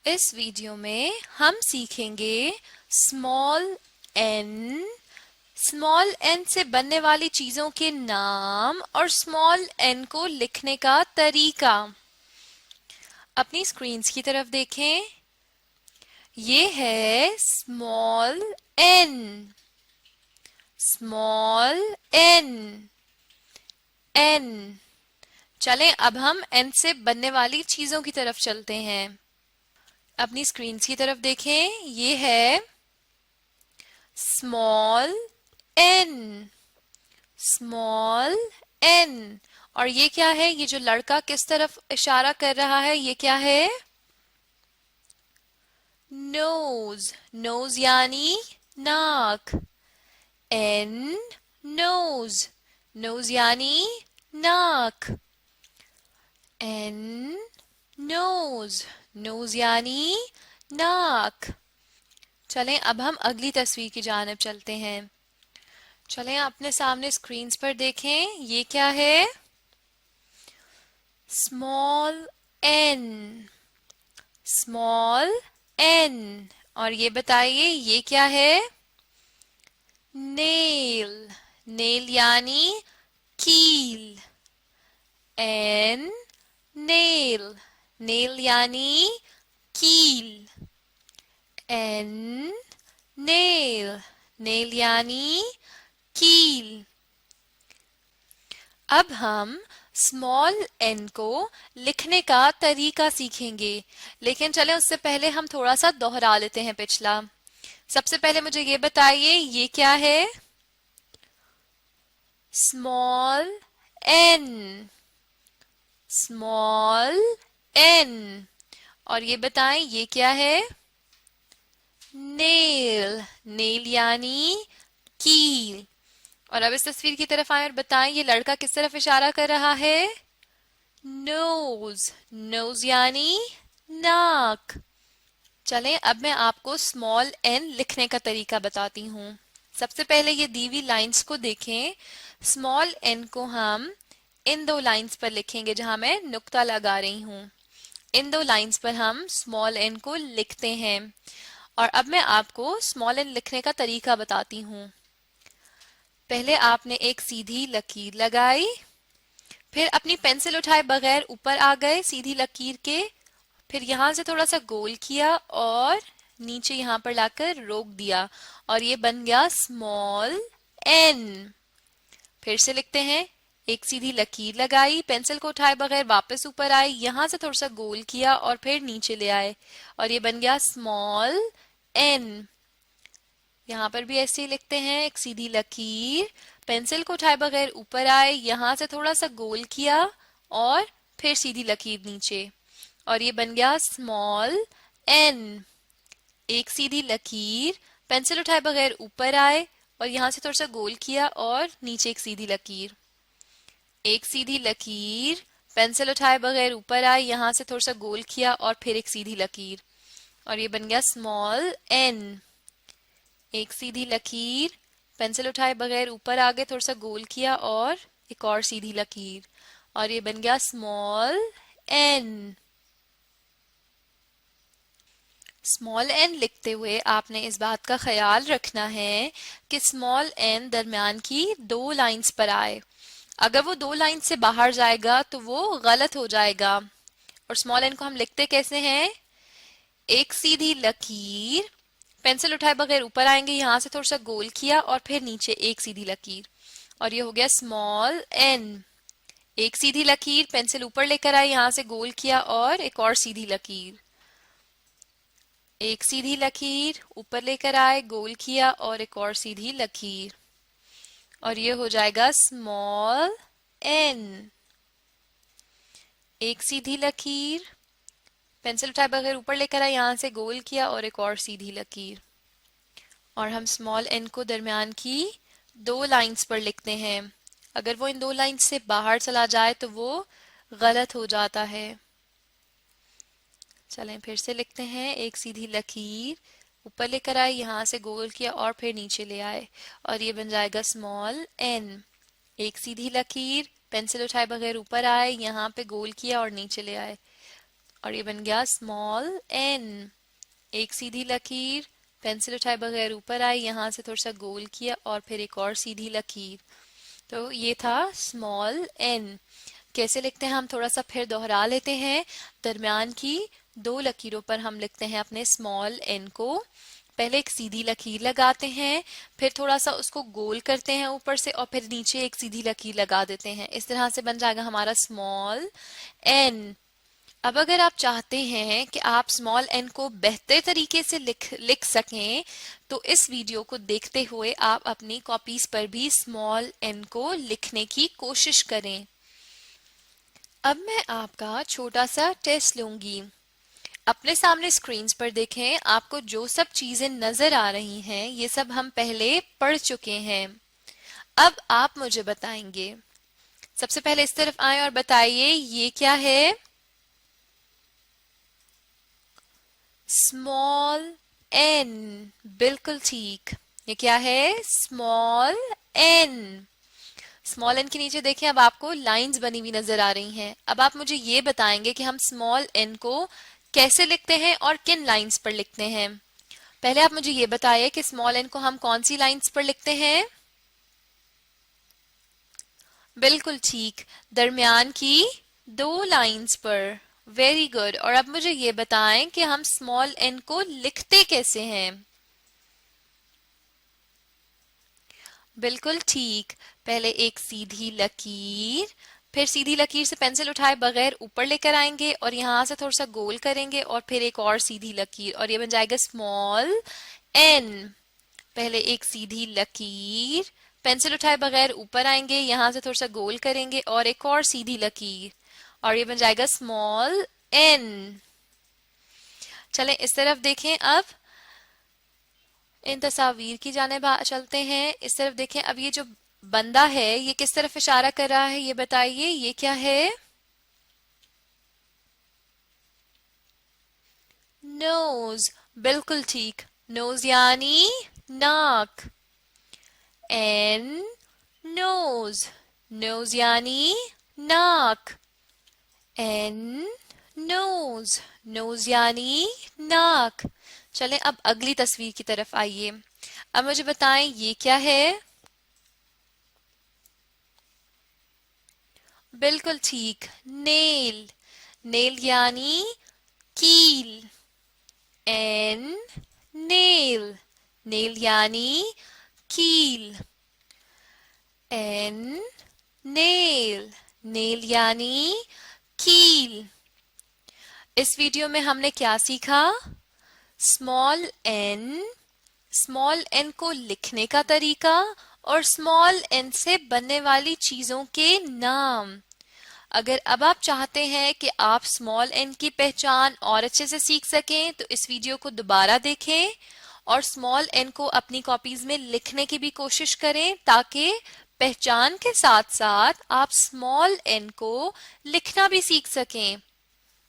इस वीडियो में हम सीखेंगे स्मॉल एन, स्मॉल एन से बनने वाली चीजों के नाम और स्मॉल एन को लिखने का तरीका। अपनी स्क्रीन्स की तरफ देखें। ये है small n, small n, n. चलें अब हम एन से बनने वाली चीजों की तरफ चलते हैं। अपनी स्क्रीन्स की तरफ देखें। ये है स्मॉल एन, स्मॉल एन। और ये क्या है? ये जो लड़का किस तरफ इशारा कर रहा है, ये क्या है? नोज, नोज यानी नाक। एन, नोज, नोज यानी नाक। एन, नोज, नोज यानी नाक। चलें अब हम अगली तस्वीर की जानिब चलते हैं। चलें अपने सामने स्क्रीन्स पर देखें। ये क्या है? Small n, small n. और ये बताइए ये क्या है? नेल, नेल यानी कील। एन, नेल, नेल यानी कील। एन, नेल, नेल यानी कील। अब हम स्मॉल एन को लिखने का तरीका सीखेंगे, लेकिन चलें उससे पहले हम थोड़ा सा दोहरा लेते हैं पिछला। सबसे पहले मुझे ये बताइए ये क्या है? Small n, small n. और ये बताएं ये क्या है? नेल, नेल यानी कील। और अब इस तस्वीर की तरफ आए और बताएं ये लड़का किस तरफ इशारा कर रहा है? नोज, नोज यानी नाक। चलें अब मैं आपको स्मॉल एन लिखने का तरीका बताती हूँ। सबसे पहले ये दी हुई लाइंस को देखें। स्मॉल एन को हम इन दो लाइंस पर लिखेंगे जहां मैं नुक्ता लगा रही हूँ। इन दो लाइंस पर हम स्मॉल एन को लिखते हैं। और अब मैं आपको स्मॉल एन लिखने का तरीका बताती हूँ। पहले आपने एक सीधी लकीर लगाई, फिर अपनी पेंसिल उठाए बगैर ऊपर आ गए सीधी लकीर के, फिर यहां से थोड़ा सा गोल किया और नीचे यहां पर लाकर रोक दिया और ये बन गया स्मॉल एन। फिर से लिखते हैं। एक सीधी लकीर लगाई, पेंसिल को उठाए बगैर वापस ऊपर आए, यहां से थोड़ा सा गोल किया और फिर नीचे ले आए और ये बन गया स्मॉल एन। यहाँ पर भी ऐसे ही लिखते हैं। एक सीधी लकीर, पेंसिल को उठाए बगैर ऊपर आए, यहां से थोड़ा सा गोल किया और फिर सीधी लकीर नीचे और ये बन गया स्मॉल एन। एक सीधी लकीर, पेंसिल उठाए बगैर ऊपर आए और यहां से थोड़ा सा गोल किया और नीचे एक सीधी लकीर। एक सीधी लकीर, पेंसिल उठाए बगैर ऊपर आए, यहां से थोड़ा सा गोल किया और फिर एक सीधी लकीर और ये बन गया स्मॉल एन। एक सीधी लकीर, पेंसिल उठाए बगैर ऊपर आगे थोड़ा सा गोल किया और एक और सीधी लकीर और ये बन गया स्मॉल एन। स्मॉल एन लिखते हुए आपने इस बात का ख्याल रखना है कि स्मॉल एन दरमियान की दो लाइंस पर आए। अगर वो दो लाइन से बाहर जाएगा तो वो गलत हो जाएगा। और स्मॉल एन को हम लिखते कैसे हैं? एक सीधी लकीर, पेंसिल उठाए बगैर ऊपर आएंगे, यहां से थोड़ा सा गोल किया और फिर नीचे एक सीधी लकीर और ये हो गया स्मॉल एन। एक सीधी लकीर, पेंसिल ऊपर लेकर आए, यहां से गोल किया और एक और सीधी लकीर। एक सीधी लकीर, ऊपर लेकर आए, गोल किया और एक और सीधी लकीर और ये हो जाएगा स्मॉल एन। एक सीधी लकीर, पेंसिल उठाए बगैर ऊपर लेकर आए, यहां से गोल किया और एक और सीधी लकीर और हम स्मॉल एन को दरमियान की दो लाइंस पर लिखते हैं। अगर वो इन दो लाइंस से बाहर चला जाए तो वो गलत हो जाता है। चलें फिर से लिखते हैं। एक सीधी लकीर, ऊपर लेकर आए, यहां से गोल किया और फिर नीचे ले आए और ये बन जाएगा स्मॉल एन। एक सीधी लकीर, पेंसिल उठाए बगैर ऊपर आए, यहाँ पे गोल किया और नीचे ले आए और ये बन गया स्मॉल एन। एक सीधी लकीर, पेंसिल उठाए बगैर ऊपर आई, यहाँ से थोड़ा सा गोल किया और फिर एक और सीधी लकीर। तो ये था स्मॉल एन। कैसे लिखते हैं हम थोड़ा सा फिर दोहरा लेते हैं। दरमियान की दो लकीरों पर हम लिखते हैं अपने स्मॉल एन को। पहले एक सीधी लकीर लगाते हैं, फिर थोड़ा सा उसको गोल करते हैं ऊपर से और फिर नीचे एक सीधी लकीर लगा देते हैं। इस तरह से बन जाएगा हमारा स्मॉल एन। अब अगर आप चाहते हैं कि आप स्मॉल एन को बेहतर तरीके से लिख सकें तो इस वीडियो को देखते हुए आप अपनी कॉपीज पर भी स्मॉल एन को लिखने की कोशिश करें। अब मैं आपका छोटा सा टेस्ट लूंगी। अपने सामने स्क्रीन्स पर देखें, आपको जो सब चीजें नजर आ रही हैं ये सब हम पहले पढ़ चुके हैं। अब आप मुझे बताएंगे। सबसे पहले इस तरफ आएं और बताइए ये क्या है। स्मॉल एन, बिल्कुल ठीक। ये क्या है? Small n. स्मॉल एन के नीचे देखें, अब आपको लाइंस बनी हुई नजर आ रही हैं। अब आप मुझे ये बताएंगे कि हम स्मॉल एन को कैसे लिखते हैं और किन लाइंस पर लिखते हैं। पहले आप मुझे ये बताइए कि स्मॉल एन को हम कौन सी लाइंस पर लिखते हैं। बिल्कुल ठीक, दरमियान की दो लाइंस पर। Very good. और अब मुझे ये बताएं कि हम स्मॉल एन को लिखते कैसे हैं। बिल्कुल ठीक, पहले एक सीधी लकीर, फिर सीधी लकीर से पेंसिल उठाए बगैर ऊपर लेकर आएंगे और यहाँ से थोड़ा सा गोल करेंगे और फिर एक और सीधी लकीर और ये बन जाएगा स्मॉल एन। पहले एक सीधी लकीर, पेंसिल उठाए बगैर ऊपर आएंगे, यहाँ से थोड़ा सा गोल करेंगे और एक और सीधी लकीर और ये बन जाएगा स्मॉल एन। चलें इस तरफ देखें। अब इन तस्वीर की जानिब चलते हैं। इस तरफ देखें। अब ये जो बंदा है ये किस तरफ इशारा कर रहा है ये बताइए, ये क्या है? नोज, बिल्कुल ठीक। नोज यानी नाक। एन, नोज, नोज यानी नाक। एन, नोज, नोज यानी नाक। चलें अब अगली तस्वीर की तरफ आइए। अब मुझे बताएं ये क्या है? बिल्कुल ठीक, नेल। नेल यानी कील। एन, नेल, नेल यानी कील। एन, नेल, नेल यानी कील। इस वीडियो में हमने क्या सीखा? स्मॉल एन को लिखने का तरीका और स्मॉल एन से बनने वाली चीजों के नाम। अगर अब आप चाहते हैं कि आप स्मॉल एन की पहचान और अच्छे से सीख सकें तो इस वीडियो को दोबारा देखें और स्मॉल एन को अपनी कॉपीज में लिखने की भी कोशिश करें ताकि पहचान के साथ साथ आप स्मॉल एन को लिखना भी सीख सकें।